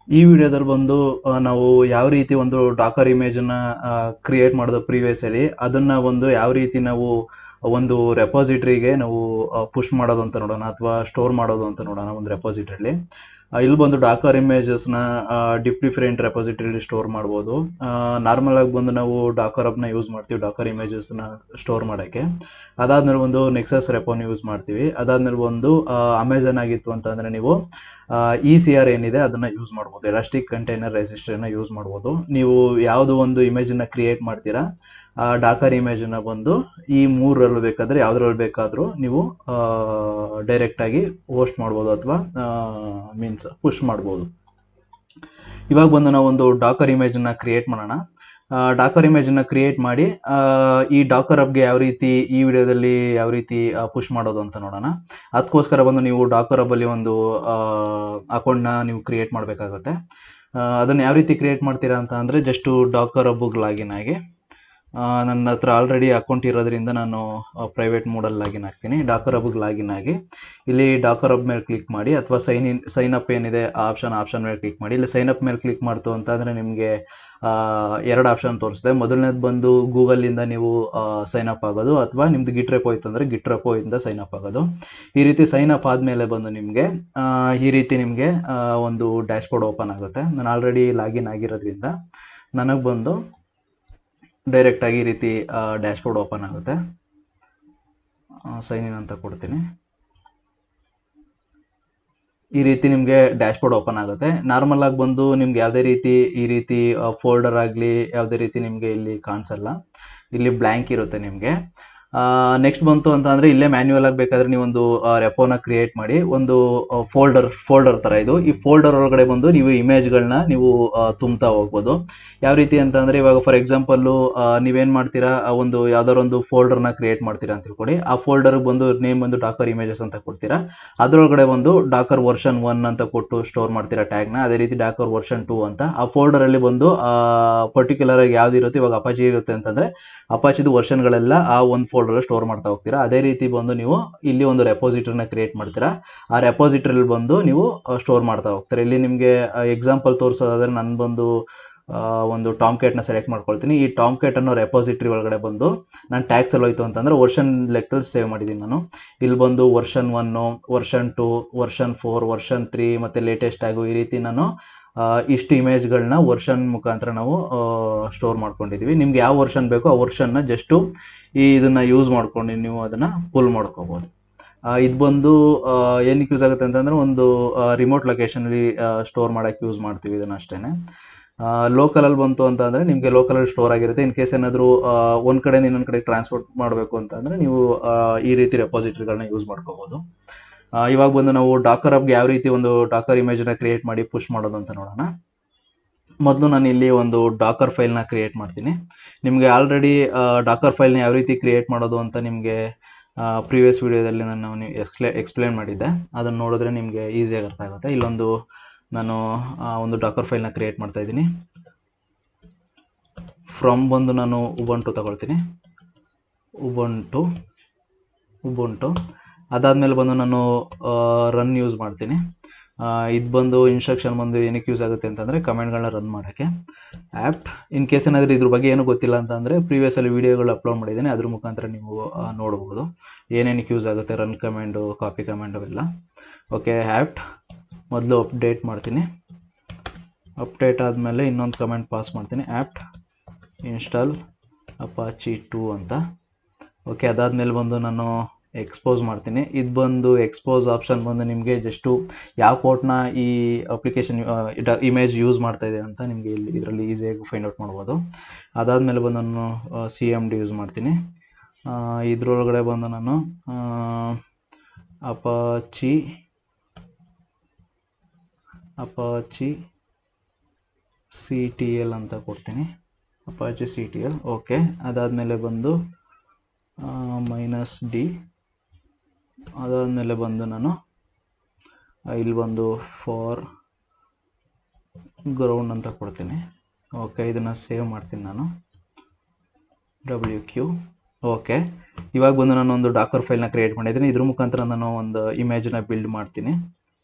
ಈ ವಿಡಿಯೋದಲ್ಲಿ ಬಂದು ನಾವು ಯಾವ ರೀತಿ ಒಂದು ಡಾಕರ್ ಇಮೇಜನ್ನು ಕ್ರಿಯೇಟ್ ಮಾಡೋದು ಪ್ರೀವಿಯಸ್ಸಲ್ಲಿ ಅದನ್ನು ಒಂದು ಯಾವ ರೀತಿ ನಾವು ಒಂದು ರೆಪಾಸಿಟ್ರಿಗೆ ನಾವು ಪುಷ್ ಮಾಡೋದು ಅಂತ ನೋಡೋಣ, ಅಥವಾ ಸ್ಟೋರ್ ಮಾಡೋದು ಅಂತ ನೋಡೋಣ ಒಂದು ರೆಪಾಸಿಟ್ರಿಲಿ. ಇಲ್ಲಿ ಬಂದು ಡಾಕರ್ ಇಮೇಜಸ್ನ ಡಿಫ್ರೆಂಟ್ ರೆಪಾಸಿಟರಿಲಿ ಸ್ಟೋರ್ ಮಾಡ್ಬೋದು. ನಾರ್ಮಲ್ ಆಗಿ ಬಂದು ನಾವು ಡಾಕರ್ ಹಬ್ನ ಯೂಸ್ ಮಾಡ್ತೀವಿ ಡಾಕರ್ ಇಮೇಜಸ್ನ ಸ್ಟೋರ್ ಮಾಡೋಕ್ಕೆ. ಅದಾದ್ಮೇಲೆ ಒಂದು ನೆಕ್ಸಸ್ ರೆಪೋನ ಯೂಸ್ ಮಾಡ್ತೀವಿ. ಅದಾದ್ಮೇಲೆ ಒಂದು ಅಮೆಝಾನ್ ಆಗಿತ್ತು ಅಂತಂದರೆ ನೀವು ECR ಏನಿದೆ ಅದನ್ನು ಯೂಸ್ ಮಾಡ್ಬೋದು, ಎಲಾಸ್ಟಿಕ್ ಕಂಟೈನರ್ ರೆಜಿಸ್ಟರ್ನ ಯೂಸ್ ಮಾಡ್ಬೋದು. ನೀವು ಯಾವುದು ಒಂದು ಇಮೇಜನ್ನು ಕ್ರಿಯೇಟ್ ಮಾಡ್ತೀರಾ ಡಾಕರ್ ಇಮೇಜನ್ನು ಬಂದು ಈ ಮೂರರಲ್ಲಿ ಬೇಕಾದರೆ ಯಾವುದ್ರಲ್ಲಿ ಬೇಕಾದರೂ ನೀವು ಡೈರೆಕ್ಟಾಗಿ ಹೋಸ್ಟ್ ಮಾಡ್ಬೋದು ಅಥವಾ ಮೀನ್ಸ್ ಪುಷ್ ಮಾಡ್ಬೋದು. ಇವಾಗ ಬಂದು ನಾವು ಒಂದು ಡಾಕರ್ ಇಮೇಜನ್ನು ಕ್ರಿಯೇಟ್ ಮಾಡೋಣ. ಡಾಕರ್ ಇಮೇಜನ್ನು ಕ್ರಿಯೇಟ್ ಮಾಡಿ ಈ ಡಾಕರ್ ಹಬ್ಗೆ ಯಾವ ರೀತಿ ಈ ವಿಡಿಯೋದಲ್ಲಿ ಯಾವ ರೀತಿ ಪುಷ್ ಮಾಡೋದು ಅಂತ ನೋಡೋಣ. ಅದಕ್ಕೋಸ್ಕರ ಬಂದು ನೀವು ಡಾಕರ್ ಹಬ್ಬಲ್ಲಿ ಒಂದು ಅಕೌಂಟ್ನ ನೀವು ಕ್ರಿಯೇಟ್ ಮಾಡಬೇಕಾಗುತ್ತೆ. ಅದನ್ನು ಯಾವ ರೀತಿ ಕ್ರಿಯೇಟ್ ಮಾಡ್ತೀರಾ ಅಂತ ಅಂದರೆ, ಜಸ್ಟು ಡಾಕರ್ ಹಬ್ಗೆ ಲಾಗಿನ್ ಆಗಿ, ನನ್ನ ಹತ್ರ ಆಲ್ರೆಡಿ ಅಕೌಂಟ್ ಇರೋದ್ರಿಂದ ನಾನು ಪ್ರೈವೇಟ್ ಮೋಡಲ್ಲಿ ಲಾಗಿನ್ ಆಗ್ತೀನಿ. ಡಾಕರ್ ಹಬ್ಗೆ ಲಾಗಿನ್ ಆಗಿ ಇಲ್ಲಿ ಡಾಕರ್ ಹಬ್ ಮೇಲೆ ಕ್ಲಿಕ್ ಮಾಡಿ, ಅಥವಾ ಸೈನ್ ಅಪ್ ಏನಿದೆ ಆ ಆಪ್ಷನ್ ಮೇಲೆ ಕ್ಲಿಕ್ ಮಾಡಿ. ಇಲ್ಲಿ ಸೈನ್ ಅಪ್ ಮೇಲೆ ಕ್ಲಿಕ್ ಮಾಡ್ತು ಅಂತಂದರೆ ನಿಮಗೆ ಎರಡು ಆಪ್ಷನ್ ತೋರಿಸಿದೆ. ಮೊದಲನೇದು ಬಂದು ಗೂಗಲಿಂದ ನೀವು ಸೈನ್ ಅಪ್ ಆಗೋದು, ಅಥವಾ ನಿಮ್ದು ಗಿಟ್ ರೆಪೋ ಇತ್ತು ಅಂದರೆ ಗಿಟ್ ರೆಪೋ ಇಂದ ಸೈನ್ ಅಪ್ ಆಗೋದು. ಈ ರೀತಿ ಸೈನ್ ಅಪ್ ಆದಮೇಲೆ ಬಂದು ನಿಮಗೆ ಈ ರೀತಿ ನಿಮಗೆ ಒಂದು ಡ್ಯಾಶ್ಬೋರ್ಡ್ ಓಪನ್ ಆಗುತ್ತೆ. ನಾನು ಆಲ್ರೆಡಿ ಲಾಗಿನ್ ಆಗಿರೋದ್ರಿಂದ ನನಗೆ ಬಂದು ಡೈರೆಕ್ಟಾಗಿ ಈ ರೀತಿ ಡ್ಯಾಶ್ಬೋರ್ಡ್ ಓಪನ್ ಆಗುತ್ತೆ. ಸೈನ್ ಇನ್ ಅಂತ ಕೊಡ್ತೀನಿ. ಈ ರೀತಿ ನಿಮಗೆ ಡ್ಯಾಶ್ಬೋರ್ಡ್ ಓಪನ್ ಆಗುತ್ತೆ. ನಾರ್ಮಲ್ ಆಗಿ ಬಂದು ನಿಮ್ಗೆ ಯಾವುದೇ ರೀತಿ ಈ ರೀತಿ ಫೋಲ್ಡರ್ ಆಗಲಿ ಯಾವುದೇ ರೀತಿ ನಿಮಗೆ ಇಲ್ಲಿ ಕಾಣಿಸಲ್ಲ, ಇಲ್ಲಿ ಬ್ಲ್ಯಾಂಕ್ ಇರುತ್ತೆ ನಿಮಗೆ. ನೆಕ್ಸ್ಟ್ ಬಂತು ಅಂತ ಅಂದರೆ, ಇಲ್ಲೇ ಮ್ಯಾನ್ಯುವಲ್ ಆಗಿ ಬೇಕಾದರೆ ನೀವೊಂದು ರೆಪೋನ ಕ್ರಿಯೇಟ್ ಮಾಡಿ, ಒಂದು ಫೋಲ್ಡರ್ ಥರ ಇದು. ಈ ಫೋಲ್ಡರ್ ಒಳಗಡೆ ಬಂದು ನೀವು ಇಮೇಜ್ಗಳನ್ನ ನೀವು ತುಂಬ್ತಾ ಹೋಗ್ಬೋದು. ಯಾವ ರೀತಿ ಅಂತ ಅಂದರೆ, ಇವಾಗ ಫಾರ್ ಎಕ್ಸಾಂಪಲ್ಲು ನೀವೇನು ಮಾಡ್ತೀರಾ, ಒಂದು ಯಾವ್ದಾದ್ರು ಒಂದು ಫೋಲ್ಡರ್ನ ಕ್ರಿಯೇಟ್ ಮಾಡ್ತೀರಾ ಅಂತ ತಿಳ್ಕೊಳ್ಳಿ. ಆ ಫೋಲ್ಡರ್ಗೆ ಬಂದು ನೇಮ್ ಬಂದು ಡಾಕರ್ ಇಮೇಜಸ್ ಅಂತ ಕೊಡ್ತೀರಾ. ಅದರೊಳಗಡೆ ಒಂದು ಡಾಕರ್ ವರ್ಷನ್ 1 ಅಂತ ಕೊಟ್ಟು ಸ್ಟೋರ್ ಮಾಡ್ತೀರಾ ಟ್ಯಾಗ್ನ. ಅದೇ ರೀತಿ ಡಾಕರ್ ವರ್ಷನ್ 2 ಅಂತ ಆ ಫೋಲ್ಡರಲ್ಲಿ ಬಂದು ಪರ್ಟಿಕ್ಯುಲರ್ ಆಗಿ ಯಾವ್ದು ಇರುತ್ತೆ, ಇವಾಗ ಅಪಾಚಿ ಇರುತ್ತೆ ಅಂತಂದರೆ ಅಪಾಚಿದು ವರ್ಷನ್ಗಳೆಲ್ಲ ಆ ಒಂದು ಫೋಲ್ಡರ್ ಸ್ಟೋರ್ ಮಾಡ್ತಾ ಹೋಗ್ತೀರಾ. ಅದೇ ರೀತಿ ಬಂದು ನೀವು ಇಲ್ಲಿ ಒಂದು ರೆಪಾಸಿಟರಿನ ಕ್ರಿಯೇಟ್ ಮಾಡ್ತೀರಾ. ಆ ರೆಪಾಸಿಟರಿಲಿ ಬಂದು ನೀವು ಸ್ಟೋರ್ ಮಾಡ್ತಾ ಹೋಗ್ತೀರಾ. ಇಲ್ಲಿ ನಿಮಗೆ ಎಕ್ಸಾಂಪಲ್ ತೋರಿಸೋದಾದ್ರೆ, ನಾನು ಬಂದು ಒಂದು ಟಾಮ್ ಕ್ಯಾಟ್ನ ಸೆಲೆಕ್ಟ್ ಮಾಡ್ಕೊಳ್ತೀನಿ. ಈ ಟಾಮ್ ಕ್ಯಾಟ್ ಅನ್ನೋ ರೆಪಾಸಿಟರಿ ಒಳಗಡೆ ಬಂದು ನಾನು ಟ್ಯಾಗ್ಸ್ ಎಲ್ಲ ಹೋಯ್ತು ಅಂತಂದರೆ ವರ್ಷನ್ ಲೆಕ್ಕದಲ್ಲಿ ಸೇವ್ ಮಾಡಿದ್ದೀನಿ ನಾನು. ಇಲ್ಲಿ ಬಂದು ವರ್ಷನ್ 1, ವರ್ಷನ್ 2, ವರ್ಷನ್ 4, ವರ್ಷನ್ 3 ಮತ್ತು ಲೇಟೆಸ್ಟ್ ಟ್ಯಾಗು, ಈ ರೀತಿ ನಾನು ಇಷ್ಟು ಇಮೇಜ್ಗಳನ್ನ ವರ್ಷನ್ ಮುಖಾಂತರ ನಾವು ಸ್ಟೋರ್ ಮಾಡ್ಕೊಂಡಿದ್ದೀವಿ. ನಿಮ್ಗೆ ಯಾವ ವರ್ಷನ್ ಬೇಕೋ ಆ ವರ್ಷನ್ನ ಜಸ್ಟು ಇದನ್ನು ಯೂಸ್ ಮಾಡ್ಕೊಂಡು ನೀವು ಅದನ್ನು ಪುಲ್ ಮಾಡ್ಕೋಬೋದು. ಇದು ಬಂದು ಏನಕ್ಕೆ ಯೂಸ್ ಆಗುತ್ತೆ ಅಂತಂದರೆ, ಒಂದು ರಿಮೋಟ್ ಲೊಕೇಶನಲ್ಲಿ ಸ್ಟೋರ್ ಮಾಡೋಕ್ಕೆ ಯೂಸ್ ಮಾಡ್ತೀವಿ ಇದನ್ನು ಅಷ್ಟೇ. ಲೋಕಲಲ್ಲಿ ಬಂತು ಅಂತ ಅಂದರೆ ನಿಮಗೆ ಲೋಕಲಲ್ಲಿ ಸ್ಟೋರ್ ಆಗಿರುತ್ತೆ. ಇನ್ ಕೇಸ್ ಏನಾದರೂ ಒಂದು ಕಡೆಯಿಂದ ಇನ್ನೊಂದು ಕಡೆ ಟ್ರಾನ್ಸ್ಪೋರ್ಟ್ ಮಾಡಬೇಕು ಅಂತಂದರೆ ನೀವು ಈ ರೀತಿ ರೆಪಾಸಿಟರಿಗಳನ್ನ ಯೂಸ್ ಮಾಡ್ಕೋಬೋದು. ಇವಾಗ ಬಂದು ನಾವು ಡಾಕರ್ ಹಬ್ಗೆ ಯಾವ ರೀತಿ ಒಂದು ಡಾಕರ್ ಇಮೇಜನ್ನ ಕ್ರಿಯೇಟ್ ಮಾಡಿ ಪುಷ್ ಮಾಡೋದು ಅಂತ ನೋಡೋಣ. ಮೊದಲು ನಾನು ಇಲ್ಲಿ ಒಂದು ಡಾಕರ್ ಫೈಲ್ನ ಕ್ರಿಯೇಟ್ ಮಾಡ್ತೀನಿ. ನಿಮಗೆ ಆಲ್ರೆಡಿ ಡಾಕರ್ ಫೈಲ್ನ ಯಾವ ರೀತಿ ಕ್ರಿಯೇಟ್ ಮಾಡೋದು ಅಂತ ನಿಮಗೆ ಪ್ರೀವಿಯಸ್ ವಿಡಿಯೋದಲ್ಲಿ ನಾನು ಎಕ್ಸ್ಪ್ಲೇನ್ ಮಾಡಿದ್ದೆ. ಅದನ್ನು ನೋಡಿದ್ರೆ ನಿಮಗೆ ಈಸಿಯಾಗಿ ಅರ್ಥ ಆಗುತ್ತೆ. ಇಲ್ಲೊಂದು ನಾನು ಒಂದು ಡಾಕರ್ ಫೈಲ್ನ ಕ್ರಿಯೇಟ್ ಮಾಡ್ತಾ ಇದ್ದೀನಿ. ಫ್ರಮ್ ಬಂದು ನಾನು ಉಬುಂಟು ತಗೊಳ್ತೀನಿ, ಉಬುಂಟು. ಅದಾದಮೇಲೆ ಬಂದು ನಾನು ರನ್ ಯೂಸ್ ಮಾಡ್ತೀನಿ. ಇದು ಬಂದು ಇನ್ಸ್ಟ್ರಕ್ಷನ್ ಬಂದು ಏನಕ್ಕೆ ಯೂಸ್ ಆಗುತ್ತೆ ಅಂತಂದರೆ, ಕಮೆಂಟ್ಗಳನ್ನ ರನ್ ಮಾಡೋಕ್ಕೆ. ಆ್ಯಪ್ಟ್ ಇನ್ ಕೇಸ್ ಏನಾದರೂ ಇದ್ರ ಬಗ್ಗೆ ಏನೂ ಗೊತ್ತಿಲ್ಲ ಅಂತಂದರೆ ಪ್ರೀವಿಯಸ್ಸಲ್ಲಿ ವೀಡಿಯೋಗಳು ಅಪ್ಲೋಡ್ ಮಾಡಿದ್ದೀನಿ, ಅದ್ರ ಮುಖಾಂತರ ನೀವು ನೋಡ್ಬೋದು ಏನೇನಕ್ಕೆ ಯೂಸ್ ಆಗುತ್ತೆ, ರನ್ ಕಮೆಂಡು, ಕಾಪಿ ಕಮೆಂಡು ಅವೆಲ್ಲ. ಓಕೆ, ಆ್ಯಪ್ಟ್ ಮೊದಲು ಅಪ್ಡೇಟ್ ಮಾಡ್ತೀನಿ. ಅಪ್ಡೇಟ್ ಆದಮೇಲೆ ಇನ್ನೊಂದು ಕಮೆಂಟ್ ಪಾಸ್ ಮಾಡ್ತೀನಿ, ಆ್ಯಪ್ಟ್ ಇನ್ಸ್ಟಾಲ್ ಅಪಾಚಿ 2 ಅಂತ. ಓಕೆ, ಅದಾದಮೇಲೆ ಬಂದು ನಾನು ಎಕ್ಸ್ಪೋಸ್ ಮಾಡ್ತೀನಿ. ಇದು ಬಂದು ಎಕ್ಸ್ಪೋಸ್ ಆಪ್ಷನ್ ಬಂದು ನಿಮಗೆ ಜಸ್ಟು ಯಾವ ಪೋರ್ಟ್ನ ಈ ಅಪ್ಲಿಕೇಶನ್ ಇಮೇಜ್ ಯೂಸ್ ಮಾಡ್ತಾ ಇದೆ ಅಂತ ನಿಮಗೆ ಇದರಲ್ಲಿ ಈಸಿಯಾಗಿ ಫೈಂಡ್ ಔಟ್ ಮಾಡ್ಬೋದು. ಅದಾದಮೇಲೆ ಬಂದು ನಾನು CMD ಯೂಸ್ ಮಾಡ್ತೀನಿ. ಇದರೊಳಗಡೆ ಬಂದು ನಾನು ಅಪಾಚಿ CTL ಅಂತ ಕೊಡ್ತೀನಿ, ಅಪಾಚಿ CTL. ಓಕೆ, ಅದಾದಮೇಲೆ ಬಂದು -D. ಅದಾದಮೇಲೆ ಬಂದು ನಾನು ಇಲ್ಲಿ ಬಂದು ಫಾರ್ ಗ್ರೌಂಡ್ ಅಂತ ಕೊಡ್ತೀನಿ. ಓಕೆ, ಇದನ್ನು ಸೇವ್ ಮಾಡ್ತೀನಿ ನಾನು, WQ. ಓಕೆ, ಇವಾಗ ಬಂದು ನಾನು ಒಂದು ಡಾಕರ್ ಫೈಲ್ನ ಕ್ರಿಯೇಟ್ ಮಾಡಿದ್ದೀನಿ. ಇದ್ರ ಮುಖಾಂತರ ನಾನು ಒಂದು ಇಮೇಜನ್ನ ಬಿಲ್ಡ್ ಮಾಡ್ತೀನಿ.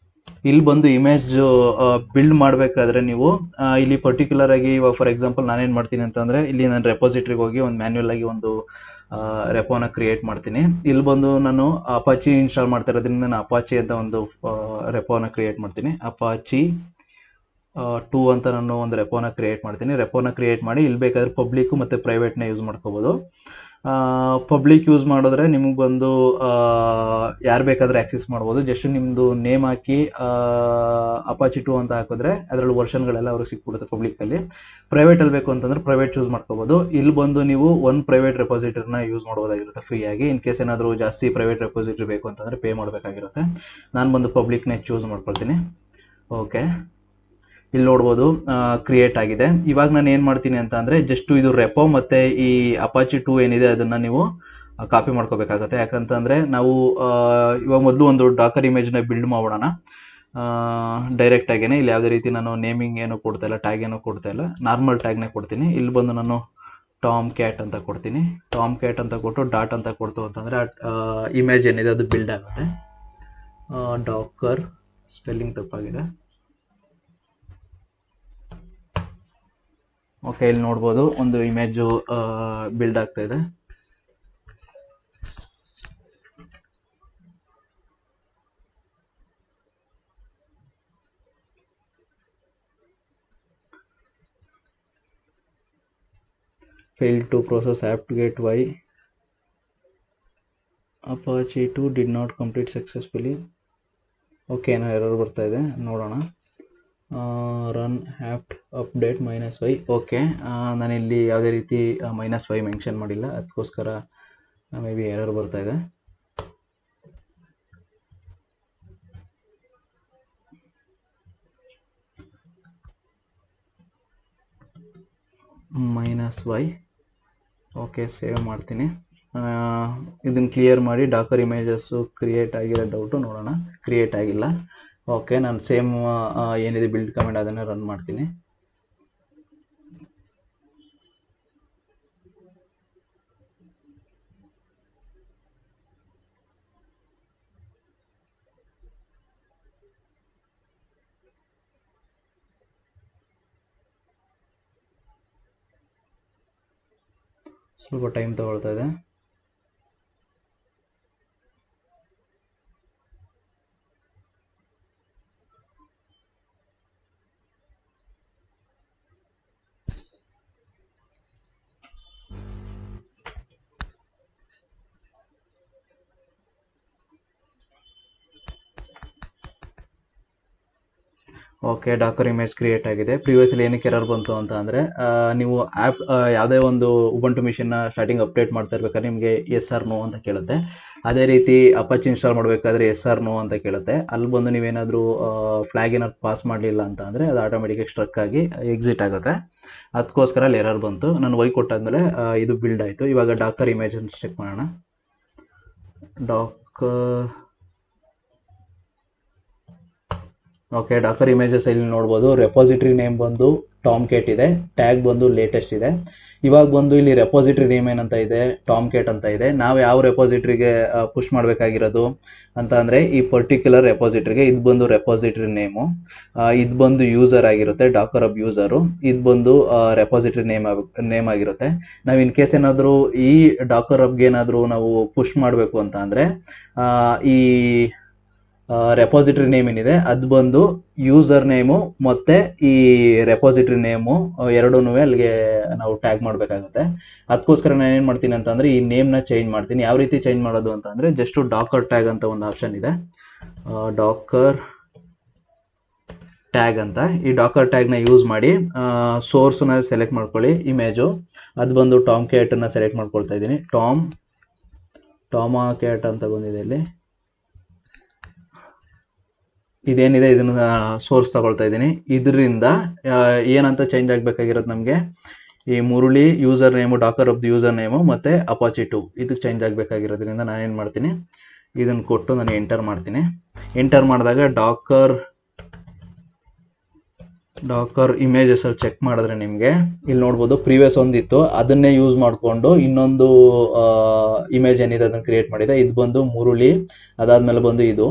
ಇಲ್ಲಿ ಬಂದು ಇಮೇಜ್ ಬಿಲ್ಡ್ ಮಾಡಬೇಕಾದ್ರೆ ನೀವು ಇಲ್ಲಿ ಪರ್ಟಿಕ್ಯುಲರ್ ಆಗಿ ಇವಾಗ ಫಾರ್ ಎಕ್ಸಾಂಪಲ್ ನಾನೇನು ಮಾಡ್ತೀನಿ ಅಂತಂದರೆ ಇಲ್ಲಿ ನಾನು ರೆಪೋಸಿಟ್ರಿಗೆ ಹೋಗಿ ಒಂದು ಮ್ಯಾನ್ಯುಯಲ್ ಆಗಿ ಒಂದು ರೆಪೋನ ಕ್ರಿಯೇಟ್ ಮಾಡ್ತೀನಿ. ಇಲ್ಲಿ ಬಂದು ನಾನು ಅಪಾಚಿ ಇನ್ಸ್ಟಾಲ್ ಮಾಡ್ತಾ ಇರೋದ್ರಿಂದ ನಾನು ಅಪಾಚಿ ಅಂತ ಒಂದು ರೆಪೋನ ಕ್ರಿಯೇಟ್ ಮಾಡ್ತೀನಿ. ಅಪಾಚಿ 2 ಅಂತ ನಾನು ಒಂದು ರೆಪೋನ ಕ್ರಿಯೇಟ್ ಮಾಡ್ತೀನಿ. ರೆಪೋನ ಕ್ರಿಯೇಟ್ ಮಾಡಿ ಇಲ್ಲಿ ಬೇಕಾದ್ರೆ ಪಬ್ಲಿಕ್ ಮತ್ತು ಪ್ರೈವೇಟ್ನ ಯೂಸ್ ಮಾಡ್ಕೋಬೋದು. ಪಬ್ಲಿಕ್ ಯೂಸ್ ಮಾಡಿದ್ರೆ ನಿಮಗೆ ಬಂದು ಯಾರು ಬೇಕಾದರೆ ಆ್ಯಕ್ಸೆಸ್ ಮಾಡ್ಬೋದು. ಜಸ್ಟ್ ನಿಮ್ಮದು ನೇಮ್ ಹಾಕಿ ಅಪಾಚಿ 2 ಅಂತ ಹಾಕಿದ್ರೆ ಅದರಲ್ಲಿ ವರ್ಷನ್ಗಳೆಲ್ಲ ಅವ್ರಿಗೆ ಸಿಕ್ಬಿಡುತ್ತೆ ಪಬ್ಲಿಕಲ್ಲಿ. ಪ್ರೈವೇಟಲ್ಲಿ ಬೇಕು ಅಂತಂದರೆ ಪ್ರೈವೇಟ್ ಯೂಸ್ ಮಾಡ್ಕೋಬೋದು. ಇಲ್ಲಿ ಬಂದು ನೀವು ಒಂದು ಪ್ರೈವೇಟ್ ರೆಪೋಸಿಟರಿನ ಯೂಸ್ ಮಾಡ್ಬೋದಾಗಿರುತ್ತೆ ಫ್ರೀಯಾಗಿ. ಇನ್ ಕೇಸ್ ಏನಾದರೂ ಜಾಸ್ತಿ ಪ್ರೈವೇಟ್ ರೆಪೋಸಿಟರಿ ಬೇಕು ಅಂತಂದರೆ ಪೇ ಮಾಡಬೇಕಾಗಿರುತ್ತೆ. ನಾನು ಬಂದು ಪಬ್ಲಿಕ್ನೇ ಚೂಸ್ ಮಾಡ್ಕೊಳ್ತೀನಿ. ಓಕೆ, ಇಲ್ಲಿ ನೋಡ್ಬೋದು ಕ್ರಿಯೇಟ್ ಆಗಿದೆ. ಇವಾಗ ನಾನು ಏನು ಮಾಡ್ತೀನಿ ಅಂತ ಅಂದರೆ ಜಸ್ಟ್ ಇದು ರೆಪೋ ಮತ್ತು ಈ ಅಪಾಚಿ 2 ಏನಿದೆ ಅದನ್ನು ನೀವು ಕಾಪಿ ಮಾಡ್ಕೋಬೇಕಾಗತ್ತೆ. ಯಾಕಂತಂದರೆ ನಾವು ಇವಾಗ ಮೊದಲು ಒಂದು ಡಾಕರ್ ಇಮೇಜ್ನ ಬಿಲ್ಡ್ ಮಾಡೋಣ ಡೈರೆಕ್ಟಾಗೇ. ಇಲ್ಲಿ ಯಾವುದೇ ರೀತಿ ನಾನು ನೇಮಿಂಗ್ ಏನು ಕೊಡ್ತಾ ಇಲ್ಲ, ಟ್ಯಾಗ್ ಏನು ಕೊಡ್ತಾ ಇಲ್ಲ, ನಾರ್ಮಲ್ ಟ್ಯಾಗ್ನೇ ಕೊಡ್ತೀನಿ. ಇಲ್ಲಿ ಬಂದು ನಾನು ಟಾಮ್ ಕ್ಯಾಟ್ ಅಂತ ಕೊಡ್ತೀನಿ. ಟಾಮ್ ಕ್ಯಾಟ್ ಅಂತ ಕೊಟ್ಟು ಡಾಟ್ ಅಂತ ಕೊಡ್ತು ಅಂತಂದರೆ ಇಮೇಜ್ ಏನಿದೆ ಅದು ಬಿಲ್ಡ್ ಆಗುತ್ತೆ. ಡಾಕರ್ ಸ್ಪೆಲ್ಲಿಂಗ್ ತಪ್ಪಾಗಿದೆ. ಓಕೆ, ಇಲ್ಲಿ ನೋಡ್ಬೋದು ಒಂದು ಇಮೇಜು ಬಿಲ್ಡ್ ಆಗ್ತಾ ಇದೆ. failed to process apt-get why Apache 2 did not complete successfully. Okay, ಏನೋ ಎರರ್ ಬರ್ತಾ ಇದೆ, ನೋಡೋಣ. Run apt update -y. Okay, ನಾನಿಲ್ಲಿ ಯಾವುದೇ ರೀತಿ -y ಮೆನ್ಷನ್ ಮಾಡಿಲ್ಲ, ಅದಕ್ಕೋಸ್ಕರ ಮೇ ಬಿ ಎರರ್ ಬರ್ತಾ ಇದೆ. -y. ಓಕೆ, ಸೇವ್ ಮಾಡ್ತೀನಿ. ಇದನ್ನು ಕ್ಲಿಯರ್ ಮಾಡಿ ಡಾಕರ್ ಇಮೇಜಸ್ಸು ಕ್ರಿಯೇಟ್ ಆಗಿರೋ ಡೌಟು ನೋಡೋಣ. ಕ್ರಿಯೇಟ್ ಆಗಿಲ್ಲ. ಓಕೆ, ನಾನು ಸೇಮ್ ಏನಿದೆ ಬಿಲ್ಡ್ ಕಮೆಂಟ್ ಅದನ್ನು ರನ್ ಮಾಡ್ತೀನಿ. ಸ್ವಲ್ಪ ಟೈಮ್ ತಗೊಳ್ತಾ ಇದೆ. ಓಕೆ, ಡಾಕರ್ ಇಮೇಜ್ ಕ್ರಿಯೇಟ್ ಆಗಿದೆ. ಪ್ರಿವಿಯಸ್ಲಿ ಏನಕ್ಕೆ ಎರರ್ ಬಂತು ಅಂತ ಅಂದರೆ ನೀವು ಆ್ಯಪ್ ಯಾವುದೇ ಒಂದು ಉಬಂಟು ಮಿಷನ್ನ ಸ್ಟಾರ್ಟಿಂಗ್ ಅಪ್ಡೇಟ್ ಮಾಡ್ತಾ ಇರ್ಬೇಕಾದ್ರೆ ನಿಮಗೆ ಎಸ್ ಆರ್ ನೋ ಅಂತ ಕೇಳುತ್ತೆ. ಅದೇ ರೀತಿ ಅಪಾಚಿ ಇನ್ಸ್ಟಾಲ್ ಮಾಡಬೇಕಾದ್ರೆ ಎಸ್ ಆರ್ ನೋ ಅಂತ ಕೇಳುತ್ತೆ. ಅಲ್ಲಿ ಬಂದು ನೀವೇನಾದರೂ ಫ್ಲ್ಯಾಗ್ ಏನಾದ್ರು ಪಾಸ್ ಮಾಡಲಿಲ್ಲ ಅಂತ ಅಂದರೆ ಅದು ಆಟೋಮೆಟಿಕಾಗಿ ಸ್ಟ್ರಕ್ ಆಗಿ ಎಕ್ಸಿಟ್ ಆಗುತ್ತೆ. ಅದಕ್ಕೋಸ್ಕರ ಅಲ್ಲಿ ಎರರ್ ಬಂತು. ನಾನು ವೈ ಕೊಟ್ಟಾದ್ಮೇಲೆ ಇದು ಬಿಲ್ಡ್ ಆಯಿತು. ಇವಾಗ ಡಾಕರ್ ಇಮೇಜನ್ನು ಚೆಕ್ ಮಾಡೋಣ. ಓಕೆ, ಡಾಕರ್ ಇಮೇಜಸ್ ಇಲ್ಲಿ ನೋಡ್ಬೋದು. ರೆಪೋಸಿಟ್ರಿ ನೇಮ್ ಬಂದು ಟಾಮ್ ಕೇಟ್ ಇದೆ, ಟ್ಯಾಗ್ ಬಂದು ಲೇಟೆಸ್ಟ್ ಇದೆ. ಇವಾಗ ಬಂದು ಇಲ್ಲಿ ರೆಪೋಸಿಟ್ರಿ ನೇಮ್ ಏನಂತ ಇದೆ, ಟಾಮ್ ಕೇಟ್ ಅಂತ ಇದೆ. ನಾವು ಯಾವ ರೆಪೋಸಿಟ್ರಿಗೆ ಪುಷ್ ಮಾಡಬೇಕಾಗಿರೋದು ಅಂತ ಅಂದರೆ ಈ ಪರ್ಟಿಕ್ಯುಲರ್ ರೆಪೋಸಿಟ್ರಿಗೆ. ಇದು ಬಂದು ರೆಪೋಸಿಟ್ರಿ ನೇಮು, ಇದು ಬಂದು ಯೂಸರ್ ಆಗಿರುತ್ತೆ, ಡಾಕರ್ ಹಬ್ ಯೂಸರು. ಇದು ಬಂದು ರೆಪೋಸಿಟ್ರಿ ನೇಮ್ ಆಗಿರುತ್ತೆ. ನಾವು ಇನ್ ಕೇಸ್ ಏನಾದರೂ ಈ ಡಾಕರ್ ಹಬ್ಗೆ ಏನಾದರೂ ನಾವು ಪುಷ್ ಮಾಡಬೇಕು ಅಂತ ಅಂದರೆ ಈ ರೆಪೋಸಿಟ್ರಿ ನೇಮ್ ಏನಿದೆ ಅದು ಬಂದು ಯೂಸರ್ ನೇಮು ಮತ್ತು ಈ ರೆಪೋಸಿಟ್ರಿ ನೇಮು ಎರಡೂ ಅಲ್ಲಿಗೆ ನಾವು ಟ್ಯಾಗ್ ಮಾಡಬೇಕಾಗುತ್ತೆ. ಅದಕ್ಕೋಸ್ಕರ ನಾನು ಏನು ಮಾಡ್ತೀನಿ ಅಂತಂದರೆ ಈ ನೇಮ್ನ ಚೇಂಜ್ ಮಾಡ್ತೀನಿ. ಯಾವ ರೀತಿ ಚೇಂಜ್ ಮಾಡೋದು ಅಂತ ಅಂದರೆ ಜಸ್ಟು ಡಾಕರ್ ಟ್ಯಾಗ್ ಅಂತ ಒಂದು ಆಪ್ಷನ್ ಇದೆ, ಡಾಕರ್ ಟ್ಯಾಗ್ ಅಂತ. ಈ ಡಾಕರ್ ಟ್ಯಾಗ್ನ ಯೂಸ್ ಮಾಡಿ ಸೋರ್ಸ್ನ ಸೆಲೆಕ್ಟ್ ಮಾಡ್ಕೊಳ್ಳಿ, ಇಮೇಜು. ಅದು ಬಂದು ಟಾಮ್ ಕ್ಯಾಟನ್ನು ಸೆಲೆಕ್ಟ್ ಮಾಡ್ಕೊಳ್ತಾ ಇದ್ದೀನಿ. ಟಾಮಾ ಕ್ಯಾಟ್ ಅಂತ ಬಂದಿದೆ ಇಲ್ಲಿ. ಇದೇನಿದೆ ಇದನ್ನು ಸೋರ್ಸ್ ತಗೊಳ್ತಾ ಇದ್ದೀನಿ. ಇದರಿಂದ ಏನಂತ ಚೇಂಜ್ ಆಗಬೇಕಾಗಿರೋದು ನಮಗೆ ಈ Murali user name, Dakar of the user name ಮತ್ತು ಅಪಾಚಿ 2 ಇದು ಚೇಂಜ್ ಆಗಬೇಕಾಗಿರೋದ್ರಿಂದ ನಾನೇನು ಮಾಡ್ತೀನಿ, ಇದನ್ನು ಕೊಟ್ಟು ನಾನು ಎಂಟರ್ ಮಾಡ್ತೀನಿ. ಎಂಟರ್ ಮಾಡಿದಾಗ ಡಾಕರ್ ಡಾಕರ್ ಇಮೇಜಸ್ ಅಲ್ಲಿ ಚೆಕ್ ಮಾಡಿದ್ರೆ ನಿಮಗೆ ಇಲ್ಲಿ ನೋಡ್ಬೋದು ಪ್ರೀವಿಯಸ್ ಒಂದಿತ್ತು ಅದನ್ನೇ ಯೂಸ್ ಮಾಡಿಕೊಂಡು ಇನ್ನೊಂದು ಇಮೇಜ್ ಏನಿದೆ ಅದನ್ನು ಕ್ರಿಯೇಟ್ ಮಾಡಿದೆ. ಇದು ಬಂದು ಮುರುಳಿ, ಅದಾದ್ಮೇಲೆ ಬಂದು ಇದು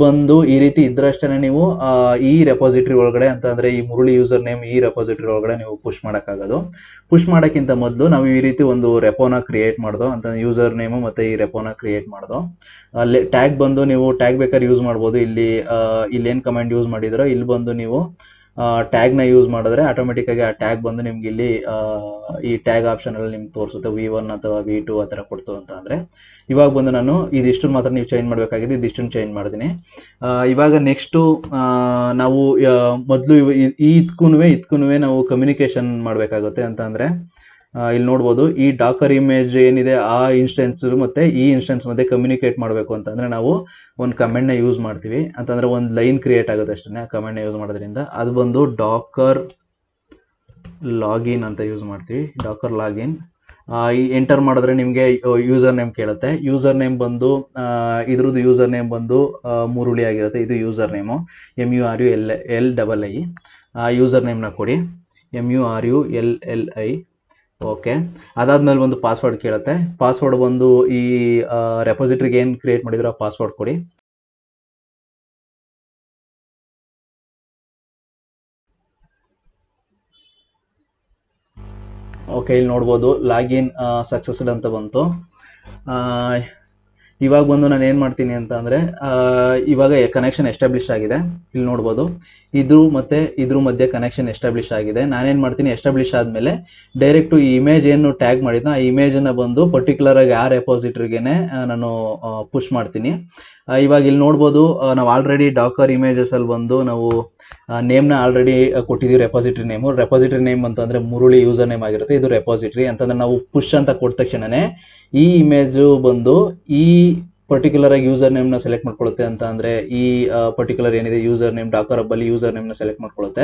ಬಂದು ಈ ರೀತಿ ಇದ್ರಷ್ಟೇ ನೀವು ಈ ರೆಪಾಸಿಟರಿ ಒಳಗಡೆ ಅಂತಂದ್ರೆ ಈ ಮುರುಳಿ ಯೂಸರ್ ನೇಮ್ ಈ ರೆಪಾಸಿಟರಿ ಒಳಗಡೆ ನೀವು ಪುಷ್ ಮಾಡೋಕ್ಕಾಗೋದು. ಪುಷ್ ಮಾಡೋಕ್ಕಿಂತ ಮೊದಲು ನಾವು ಈ ರೀತಿ ಒಂದು ರೆಪೋನ ಕ್ರಿಯೇಟ್ ಮಾಡ್ದೋ ಅಂತ ಯೂಸರ್ ನೇಮು ಮತ್ತೆ ಈ ರೆಪೋನ ಕ್ರಿಯೇಟ್ ಮಾಡ್ದೋ. ಅಲ್ಲಿ ಟ್ಯಾಗ್ ಬಂದು ನೀವು ಟ್ಯಾಗ್ ಬೇಕಾದ್ರೆ ಯೂಸ್ ಮಾಡ್ಬೋದು. ಇಲ್ಲಿ ಏನು ಕಮೆಂಟ್ ಯೂಸ್ ಮಾಡಿದ್ರೋ ಇಲ್ಲಿ ಬಂದು ನೀವು ಟ್ಯಾಗ್ನ ಯೂಸ್ ಮಾಡಿದ್ರೆ ಆಟೋಮೆಟಿಕ್ಕಾಗಿ ಆ ಟ್ಯಾಗ್ ಬಂದು ನಿಮ್ಗೆ ಇಲ್ಲಿ ಈ ಟ್ಯಾಗ್ ಆಪ್ಷನಲ್ಲಿ ನಿಮ್ಗೆ ತೋರಿಸುತ್ತೆ V1 ಅಥವಾ V2 ಆ ಥರ ಕೊಡ್ತು ಅಂತ ಅಂದರೆ. ಇವಾಗ ಬಂದು ನಾನು ಇದಿಷ್ಟು ಮಾತ್ರ ನೀವು ಚೇಂಜ್ ಮಾಡಬೇಕಾಗಿದೆ, ಇದಿಷ್ಟನ್ನು ಚೇಂಜ್ ಮಾಡ್ತೀನಿ. ಇವಾಗ ನೆಕ್ಸ್ಟು ನಾವು ಮೊದಲು ಇದಕ್ಕೂ ನಾವು ಕಮ್ಯುನಿಕೇಷನ್ ಮಾಡಬೇಕಾಗುತ್ತೆ ಅಂತ ಅಂದರೆ ಇಲ್ಲಿ ನೋಡ್ಬೋದು ಈ ಡಾಕರ್ ಇಮೇಜ್ ಏನಿದೆ ಆ ಇನ್ಸ್ಟೆನ್ಸ್ ಮತ್ತು ಈ ಇನ್ಸ್ಟೆನ್ಸ್ ಮಧ್ಯೆ ಕಮ್ಯುನಿಕೇಟ್ ಮಾಡಬೇಕು ಅಂತಂದರೆ ನಾವು ಒಂದು ಕಮೆಂಟ್ನ ಯೂಸ್ ಮಾಡ್ತೀವಿ. ಅಂತಂದರೆ ಒಂದು ಲೈನ್ ಕ್ರಿಯೇಟ್ ಆಗುತ್ತೆ ಅಷ್ಟೇ ಕಮೆಂಟ್ನ ಯೂಸ್ ಮಾಡೋದ್ರಿಂದ. ಅದು ಬಂದು ಡಾಕರ್ ಲಾಗಿನ್ ಅಂತ ಯೂಸ್ ಮಾಡ್ತೀವಿ. ಡಾಕರ್ ಲಾಗಿನ್ ಈ ಎಂಟರ್ ಮಾಡಿದ್ರೆ ನಿಮಗೆ ಯೂಸರ್ ನೇಮ್ ಕೇಳುತ್ತೆ. ಯೂಸರ್ ನೇಮ್ ಬಂದು ಇದ್ರದ್ದು ಯೂಸರ್ ನೇಮ್ ಬಂದು ಮುರುಳಿ ಆಗಿರುತ್ತೆ. ಇದು ಯೂಸರ್ ನೇಮು MURULLI. ಯೂಸರ್ ನೇಮ್ನ ಕೊಡಿ MURULLI. ಓಕೆ, ಅದಾದ್ಮೇಲೆ ಒಂದು ಪಾಸ್ವರ್ಡ್ ಕೇಳುತ್ತೆ. ಪಾಸ್ವರ್ಡ್ ಬಂದು ಈ ರೆಪಾಸಿಟರಿಗೆ ಏನು ಕ್ರಿಯೇಟ್ ಮಾಡಿದ್ರು ಆ ಪಾಸ್ವರ್ಡ್ ಕೊಡಿ. ಓಕೆ, ಇಲ್ಲಿ ನೋಡ್ಬೋದು ಲಾಗಿನ್ ಸಕ್ಸಸ್ಡ್ ಅಂತ ಬಂತು. ಇವಾಗ ಬಂದು ನಾನು ಏನು ಮಾಡ್ತೀನಿ ಅಂತ ಅಂದರೆ ಇವಾಗ ಕನೆಕ್ಷನ್ ಎಸ್ಟಾಬ್ಲಿಷ್ ಆಗಿದೆ. ಇಲ್ಲಿ ನೋಡ್ಬೋದು ಇದ್ರ ಮಧ್ಯೆ ಕನೆಕ್ಷನ್ ಎಸ್ಟಾಬ್ಲಿಷ್ ಆಗಿದೆ. ನಾನೇನು ಮಾಡ್ತೀನಿ, ಎಸ್ಟಾಬ್ಲಿಷ್ ಆದಮೇಲೆ ಡೈರೆಕ್ಟು ಈ ಇಮೇಜ್ ಏನು ಟ್ಯಾಗ್ ಮಾಡಿದ್ನೋ ಆ ಇಮೇಜನ್ನು ಬಂದು ಪರ್ಟಿಕ್ಯುಲರ್ ಆಗಿ ಆ ರೆಪಾಸಿಟರಿಗೇನೆ ನಾನು ಪುಷ್ ಮಾಡ್ತೀನಿ. ಇವಾಗ ಇಲ್ಲಿ ನೋಡ್ಬೋದು ನಾವು ಆಲ್ರೆಡಿ ಡಾಕರ್ ಇಮೇಜಸಲ್ಲಿ ಬಂದು ನಾವು ನೇಮ್ನ ಆಲ್ರೆಡಿ ಕೊಟ್ಟಿದ್ದೀವಿ. ರೆಪಾಸಿಟರಿ ನೇಮ್ ಅಂತಂದರೆ ಮುರುಳಿ ಯೂಸರ್ ನೇಮ್ ಆಗಿರುತ್ತೆ. ಇದು ರೆಪಾಸಿಟರಿ ಅಂತಂದರೆ ನಾವು ಪುಷ್ ಅಂತ ಕೊಟ್ಟ ತಕ್ಷಣವೇ ಈ ಇಮೇಜು ಬಂದು ಈ ಪರ್ಟಿಕ್ಯುಲರ್ ಆಗಿ ಯೂಸರ್ ನೇಮ್ನ ಸೆಲೆಕ್ಟ್ ಮಾಡ್ಕೊಳ್ಳುತ್ತೆ. ಅಂತ ಅಂದರೆ ಈ ಪರ್ಟಿಕ್ಯುಲರ್ ಏನಿದೆ ಯೂಸರ್ ನೇಮ್ ಡಾಕರ್ ಹಬ್ಬಲ್ಲಿ ಯೂಸರ್ ನೇಮ್ನ ಸೆಲೆಕ್ಟ್ ಮಾಡ್ಕೊಳ್ಳುತ್ತೆ.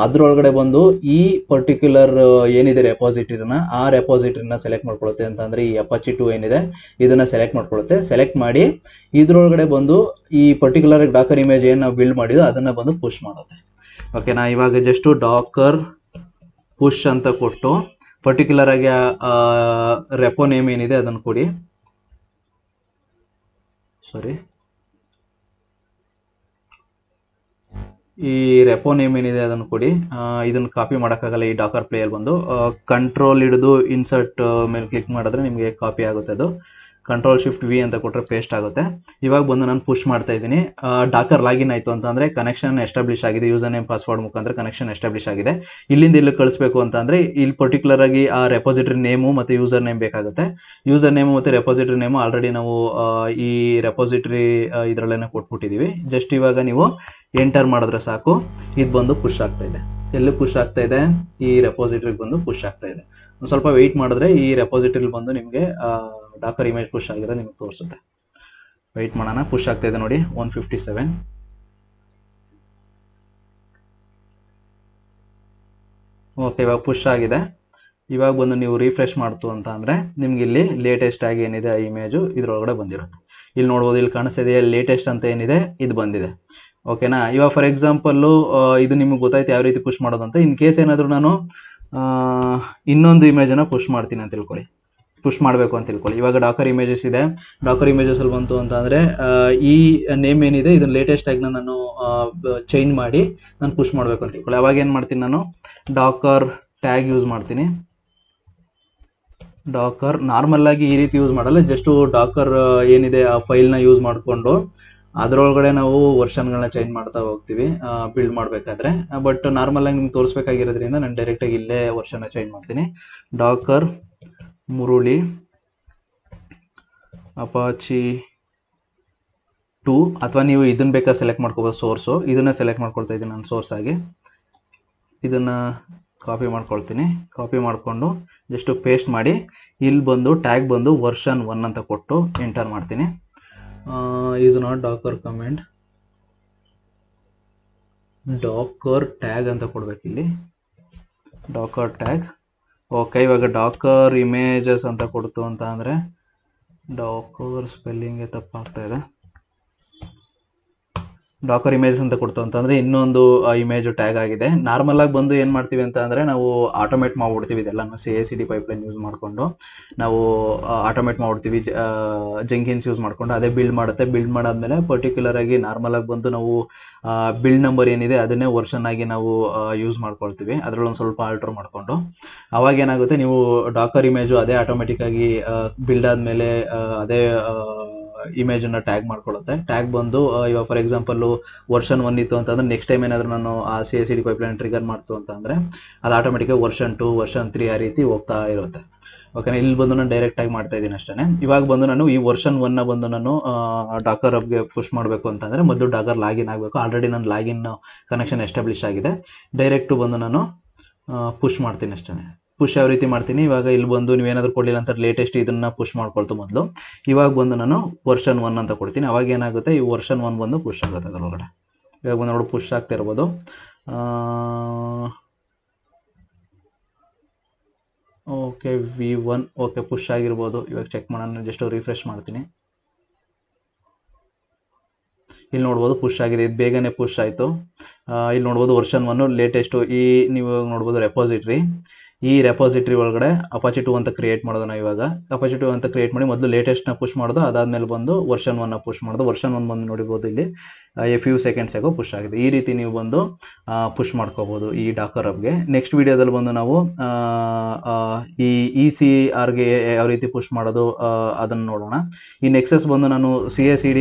ಅದರೊಳಗಡೆ ಬಂದು ಈ ಪರ್ಟಿಕ್ಯುಲರ್ ಏನಿದೆ ರೆಪಾಸಿಟರಿನ ಆ ರೆಪಾಸಿಟರಿನ ಸೆಲೆಕ್ಟ್ ಮಾಡ್ಕೊಳ್ಳುತ್ತೆ. ಅಂತ ಅಂದರೆ ಈ ಅಪಾಚಿ 2 ಏನಿದೆ ಇದನ್ನು ಸೆಲೆಕ್ಟ್ ಮಾಡ್ಕೊಳ್ಳುತ್ತೆ. ಸೆಲೆಕ್ಟ್ ಮಾಡಿ ಇದರೊಳಗಡೆ ಬಂದು ಈ ಪರ್ಟಿಕ್ಯುಲರ್ ಡಾಕರ್ ಇಮೇಜ್ ಏನು ನಾವು ಬಿಲ್ಡ್ ಮಾಡಿದೋ ಅದನ್ನು ಬಂದು ಪುಷ್ ಮಾಡುತ್ತೆ. ಓಕೆನಾ, ಇವಾಗ ಜಸ್ಟು ಡಾಕರ್ ಪುಷ್ ಅಂತ ಕೊಟ್ಟು ಪರ್ಟಿಕ್ಯುಲರ್ ಆಗಿ ರೆಪೋ ನೇಮ್ ಏನಿದೆ ಅದನ್ನು ಕೊಡಿ. ಈ ರೆಪೋ ನೇಮ್ ಏನಿದೆ ಅದನ್ನು ಕೊಡಿ. ಇದನ್ನು ಕಾಪಿ ಮಾಡೋಕ್ಕಾಗಲ್ಲ. ಈ ಡಾಕರ್ ಪ್ಲೇಯರ್ ಬಂದು ಕಂಟ್ರೋಲ್ ಹಿಡಿದು ಇನ್ಸರ್ಟ್ ಮೇಲೆ ಕ್ಲಿಕ್ ಮಾಡಿದ್ರೆ ನಿಮಗೆ ಕಾಪಿ ಆಗುತ್ತೆ. ಅದು Ctrl+Shift+V ಅಂತ ಕೊಟ್ಟರೆ ಪೇಸ್ಟ್ ಆಗುತ್ತೆ. ಇವಾಗ ಬಂದು ನಾನು ಪುಷ್ ಮಾಡ್ತಾ ಇದ್ದೀನಿ. ಡಾಕರ್ ಲಾಗಿನ್ ಆಯಿತು ಅಂತಂದರೆ ಕನೆಕ್ಷನ್ ಎಸ್ಟಾಬ್ಲಿಷ್ ಆಗಿದೆ. ಯೂಸರ್ ನೇಮ್ ಪಾಸ್ವರ್ಡ್ ಮುಖಾಂತರ ಕನೆಕ್ಷನ್ ಎಸ್ಟಾಬ್ಲಿಷ್ ಆಗಿದೆ. ಇಲ್ಲಿಂದ ಇಲ್ಲಿ ಕಳಿಸ್ಬೇಕು ಅಂತಂದರೆ ಇಲ್ಲಿ ಪರ್ಟಿಕ್ಯುಲರ್ ಆಗಿ ಆ ರೆಪಾಸಿಟರಿ ನೇಮು ಮತ್ತು ಯೂಸರ್ ನೇಮ್ ಬೇಕಾಗುತ್ತೆ. ಯೂಸರ್ ನೇಮು ಮತ್ತು ರೆಪಾಸಿಟರಿ ನೇಮು ಆಲ್ರೆಡಿ ನಾವು ಈ ರೆಪಾಸಿಟರಿ ಇದರಲ್ಲೇನೆ ಕೊಟ್ಬಿಟ್ಟಿದ್ದೀವಿ. ಜಸ್ಟ್ ಇವಾಗ ನೀವು ಎಂಟರ್ ಮಾಡಿದ್ರೆ ಸಾಕು, ಇದು ಬಂದು ಪುಷ್ ಆಗ್ತಾ ಇದೆ. ಎಲ್ಲಿ ಪುಷ್ ಆಗ್ತಾ ಇದೆ? ಈ ರೆಪಾಸಿಟರಿಗೆ ಬಂದು ಪುಷ್ ಆಗ್ತಾ ಇದೆ. ಒಂದು ಸ್ವಲ್ಪ ವೆಯ್ಟ್ ಮಾಡಿದ್ರೆ ಈ ರೆಪಾಸಿಟರಿ ಬಂದು ನಿಮಗೆ ಡಾಕರ್ ಇಮೇಜ್ ಪುಷ್ ಆಗಿರೋದು ನಿಮಗೆ ತೋರಿಸುತ್ತೆ. ವೆಯ್ಟ್ ಮಾಡೋಣ. ಪುಷ್ ಆಗ್ತಾ ಇದೆ ನೋಡಿ 157. ಓಕೆ, ಇವಾಗ ಪುಷ್ ಆಗಿದೆ. ಇವಾಗ ಬಂದು ನೀವು ರಿಫ್ರೆಶ್ ಮಾಡ್ತು ಅಂತ ಅಂದರೆ ನಿಮ್ಗೆ ಇಲ್ಲಿ ಲೇಟೆಸ್ಟ್ ಆಗಿ ಏನಿದೆ ಆ ಇಮೇಜು ಇದರೊಳಗಡೆ ಬಂದಿರುತ್ತೆ. ಇಲ್ಲಿ ನೋಡ್ಬೋದು, ಇಲ್ಲಿ ಕಾಣಿಸ್ತಿದೆ ಲೇಟೆಸ್ಟ್ ಅಂತ ಏನಿದೆ ಇದು ಬಂದಿದೆ. ಓಕೆನಾ, ಇವಾಗ ಫಾರ್ ಎಕ್ಸಾಂಪಲ್ಲು ಇದು ನಿಮಗೆ ಗೊತ್ತಾಯ್ತು ಯಾವ ರೀತಿ ಪುಷ್ ಮಾಡೋದಂತ. ಇನ್ ಕೇಸ್ ಏನಾದರೂ ನಾನು ಇನ್ನೊಂದು ಇಮೇಜನ್ನು ಪುಷ್ ಮಾಡ್ತೀನಿ ಅಂತ ತಿಳ್ಕೊಳ್ಳಿ, ಪುಷ್ ಮಾಡಬೇಕು ಅಂತ ತಿಳ್ಕೊಳ್ಳಿ. ಇವಾಗ ಡಾಕರ್ ಇಮೇಜಸ್ ಇದೆ. ಡಾಕರ್ ಇಮೇಜಸಲ್ಲಿ ಬಂತು ಅಂತ ಅಂದರೆ ಈ ನೇಮ್ ಏನಿದೆ ಇದನ್ನು ಲೇಟೆಸ್ಟ್ ಆಗಿ ನಾನು ಚೇಂಜ್ ಮಾಡಿ ನಾನು ಪುಷ್ ಮಾಡಬೇಕು ಅಂತ ತಿಳ್ಕೊಳ್ಳಿ. ಅವಾಗ ಏನು ಮಾಡ್ತೀನಿ, ನಾನು ಡಾಕರ್ ಟ್ಯಾಗ್ ಯೂಸ್ ಮಾಡ್ತೀನಿ. ಡಾಕರ್ ನಾರ್ಮಲ್ ಆಗಿ ಈ ರೀತಿ ಯೂಸ್ ಮಾಡಲ್ಲ, ಜಸ್ಟು ಡಾಕರ್ ಏನಿದೆ ಆ ಫೈಲ್ನ ಯೂಸ್ ಮಾಡಿಕೊಂಡು ಅದರೊಳಗಡೆ ನಾವು ವರ್ಷನ್ಗಳನ್ನ ಚೇಂಜ್ ಮಾಡ್ತಾ ಹೋಗ್ತೀವಿ ಬಿಲ್ಡ್ ಮಾಡಬೇಕಾದ್ರೆ. ಬಟ್ ನಾರ್ಮಲ್ ಆಗಿ ನಿಮ್ಗೆ ತೋರಿಸ್ಬೇಕಾಗಿರೋದ್ರಿಂದ ನಾನು ಡೈರೆಕ್ಟಾಗಿ ಇಲ್ಲೇ ವರ್ಷನ್ನ ಚೇಂಜ್ ಮಾಡ್ತೀನಿ. ಡಾಕರ್ ಮುರುಳಿ ಅಪಾಚಿ 2 ಅಥವಾ ನೀವು ಇದನ್ನು ಬೇಕಾದ್ರೆ ಸೆಲೆಕ್ಟ್ ಮಾಡ್ಕೋಬೋದು. ಸೋರ್ಸು ಇದನ್ನು ಸೆಲೆಕ್ಟ್ ಮಾಡ್ಕೊಳ್ತಾ ಇದ್ದೀನಿ ನಾನು ಸೋರ್ಸ್ ಆಗಿ. ಇದನ್ನು ಕಾಪಿ ಮಾಡ್ಕೊಳ್ತೀನಿ. ಕಾಪಿ ಮಾಡಿಕೊಂಡು ಜಸ್ಟು ಪೇಸ್ಟ್ ಮಾಡಿ ಇಲ್ಲಿ ಬಂದು ಟ್ಯಾಗ್ ಬಂದು ವರ್ಷನ್ 1 ಅಂತ ಕೊಟ್ಟು ಎಂಟರ್ ಮಾಡ್ತೀನಿ. Is not Dakar comment Dakar tag ಅಂತ ಕೊಡ್ಬೇಕು ಇಲ್ಲಿ, ಡಾಕರ್ ಟ್ಯಾಗ್. ಓಕೆ, ಇವಾಗ ಡಾಕರ್ ಇಮೇಜಸ್ ಅಂತ ಕೊಡ್ತು ಅಂತ ಅಂದರೆ ಡಾಕರ್ ಸ್ಪೆಲ್ಲಿಂಗ್ಗೆ ತಪ್ಪಾಗ್ತಾ ಇದೆ. ಡಾಕರ್ ಇಮೇಜ್ ಅಂತ ಕೊಡ್ತು ಅಂತಂದರೆ ಇನ್ನೊಂದು ಇಮೇಜು ಟ್ಯಾಗ್ ಆಗಿದೆ. ನಾರ್ಮಲ್ ಆಗಿ ಬಂದು ಏನು ಮಾಡ್ತೀವಿ ಅಂತ ಅಂದರೆ ನಾವು ಆಟೋಮೇಟ್ ಮಾಡ್ಬಿಡ್ತೀವಿ ಇದೆಲ್ಲನೂ CI/CD ಪೈಪ್ಲೈನ್ ಯೂಸ್ ಮಾಡಿಕೊಂಡು ನಾವು ಆಟೋಮೇಟ್ ಮಾಡ್ಬಿಡ್ತೀವಿ. ಜೆಂಕಿನ್ಸ್ ಯೂಸ್ ಮಾಡಿಕೊಂಡು ಅದೇ ಬಿಲ್ಡ್ ಮಾಡುತ್ತೆ. ಬಿಲ್ಡ್ ಮಾಡಾದ್ಮೇಲೆ ಪರ್ಟಿಕ್ಯುಲರ್ ಆಗಿ ನಾರ್ಮಲ್ ಆಗಿ ಬಂದು ನಾವು ಬಿಲ್ಡ್ ನಂಬರ್ ಏನಿದೆ ಅದನ್ನೇ ವರ್ಷನ್ ಆಗಿ ನಾವು ಯೂಸ್ ಮಾಡ್ಕೊಳ್ತೀವಿ, ಅದರಲ್ಲಿ ಒಂದು ಸ್ವಲ್ಪ ಆಲ್ಟರ್ ಮಾಡಿಕೊಂಡು. ಅವಾಗ ಏನಾಗುತ್ತೆ, ನೀವು ಡಾಕರ್ ಇಮೇಜು ಅದೇ ಆಟೋಮೆಟಿಕ್ ಆಗಿ ಬಿಲ್ಡ್ ಆದಮೇಲೆ ಅದೇ ಇಮೇಜನ್ನು ಟ್ಯಾಗ್ ಮಾಡ್ಕೊಳ್ಳುತ್ತೆ. ಟ್ಯಾಗ್ ಬಂದು ಇವಾಗ ಫಾರ್ ಎಕ್ಸಾಂಪಲ್ಲು ವರ್ಷನ್ 1 ಇತ್ತು ಅಂತಂದರೆ ನೆಕ್ಸ್ಟ್ ಟೈಮ್ ಏನಾದರೂ ನಾನು ಆ CI/CD ಪೈಪ್ಲೈನ್ ಟ್ರಿಗರ್ ಮಾಡ್ತು ಅಂತಂದರೆ ಅದು ಆಟೋಮೆಟಿಕಾಗಿ ವರ್ಷನ್ 2 ವರ್ಷನ್ 3 ಆ ರೀತಿ ಹೋಗ್ತಾ ಇರುತ್ತೆ. ಓಕೆನಾ. ಇಲ್ಲಿ ಬಂದು ನಾನು ಡೈರೆಕ್ಟಾಗಿ ಮಾಡ್ತಾ ಇದ್ದೀನಿ ಅಷ್ಟೇ. ಇವಾಗ ಬಂದು ನಾನು ಈ ವರ್ಷನ್ 1ನ ಬಂದು ನಾನು ಡಾಕರ್ ಹಬ್ಗೆ ಪುಷ್ ಮಾಡಬೇಕು ಅಂತಂದರೆ ಮೊದಲು ಡಾಕರ್ ಲಾಗಿನ್ ಆಗಬೇಕು. ಆಲ್ರೆಡಿ ನನ್ನ ಲಾಗಿನ್ ಕನೆಕ್ಷನ್ ಎಸ್ಟಾಬ್ಲಿಷ್ ಆಗಿದೆ. ಡೈರೆಕ್ಟು ಬಂದು ನಾನು ಪುಷ್ ಮಾಡ್ತೀನಿ ಅಷ್ಟೇ. ಪುಷ್ ಯಾವ ರೀತಿ ಮಾಡ್ತೀನಿ, ಇವಾಗ ಇಲ್ಲಿ ಬಂದು ನೀವೇನಾದರೂ ಕೊಡಲಿಲ್ಲ ಅಂತ ಲೇಟೆಸ್ಟ್ ಇದನ್ನು ಪುಷ್ ಮಾಡ್ಕೊಳ್ತು ಮೊದಲು. ಇವಾಗ ಬಂದು ನಾನು ವರ್ಷನ್ 1 ಅಂತ ಕೊಡ್ತೀನಿ. ಅವಾಗ ಏನಾಗುತ್ತೆ, ಈ ವರ್ಷನ್ 1 ಬಂದು ಪುಷ್ ಆಗುತ್ತೆ ಅದರೊಳಗಡೆ. ಇವಾಗ ಬಂದು ನೋಡಿ ಪುಷ್ ಆಗ್ತಾ ಇರ್ಬೋದು. ಓಕೆ, V1 ಓಕೆ ಪುಷ್ ಆಗಿರ್ಬೋದು. ಇವಾಗ ಚೆಕ್ ಮಾಡೋಣ, ಜಸ್ಟ್ ರಿಫ್ರೆಶ್ ಮಾಡ್ತೀನಿ. ಇಲ್ಲಿ ನೋಡ್ಬೋದು ಪುಷ್ ಆಗಿದೆ, ಇದು ಬೇಗನೆ ಪುಷ್ ಆಯಿತು. ಇಲ್ಲಿ ನೋಡ್ಬೋದು ವರ್ಷನ್ 1 ಲೇಟೆಸ್ಟು. ನೀವು ನೋಡ್ಬೋದು ರೆಪಾಸಿಟ್ರಿ. ಈ ರೆಪಾಸಿಟ್ರಿ ಒಳಗಡೆ ಅಪಾಚಿ 2 ಅಂತ ಕ್ರಿಯೇಟ್ ಮಾಡೋದು ನಾವು. ಇವಾಗ ಅಪಾಚಿ 2 ಅಂತ ಕ್ರಿಯೇಟ್ ಮಾಡಿ ಮೊದಲು ಲೇಟೆಸ್ಟ್ನ ಪುಷ್ ಮಾಡೋದು, ಅದಾದಮೇಲೆ ಬಂದು ವರ್ಷನ್ 1ನ ಪುಷ್ ಮಾಡೋದು. ವರ್ಷನ್ 1 ಬಂದು ನೋಡಿರ್ಬೋದು ಇಲ್ಲಿ ಫ್ಯೂ ಸೆಕೆಂಡ್ಸ್ ಆಗೋ ಪುಷ್ ಆಗಿದೆ. ಈ ರೀತಿ ನೀವು ಬಂದು ಪುಷ್ ಮಾಡ್ಕೋಬೋದು ಈ ಡಾಕರ್ ಹಬ್ಗೆ. ನೆಕ್ಸ್ಟ್ ವೀಡಿಯೋದಲ್ಲಿ ಬಂದು ನಾವು ಈ ECRಗೆ ಯಾವ ರೀತಿ ಪುಷ್ ಮಾಡೋದು ಅದನ್ನು ನೋಡೋಣ. ಈ ನೆಕ್ಸಸ್ ಬಂದು ನಾನು CI/CD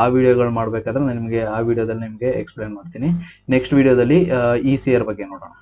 ಆ ವಿಡಿಯೋಗಳು ಮಾಡಬೇಕಾದ್ರೆ ನಾನು ನಿಮಗೆ ಆ ವಿಡಿಯೋದಲ್ಲಿ ನಿಮಗೆ ಎಕ್ಸ್ಪ್ಲೇನ್ ಮಾಡ್ತೀನಿ. ನೆಕ್ಸ್ಟ್ ವಿಡಿಯೋದಲ್ಲಿ ECR ಬಗ್ಗೆ ನೋಡೋಣ.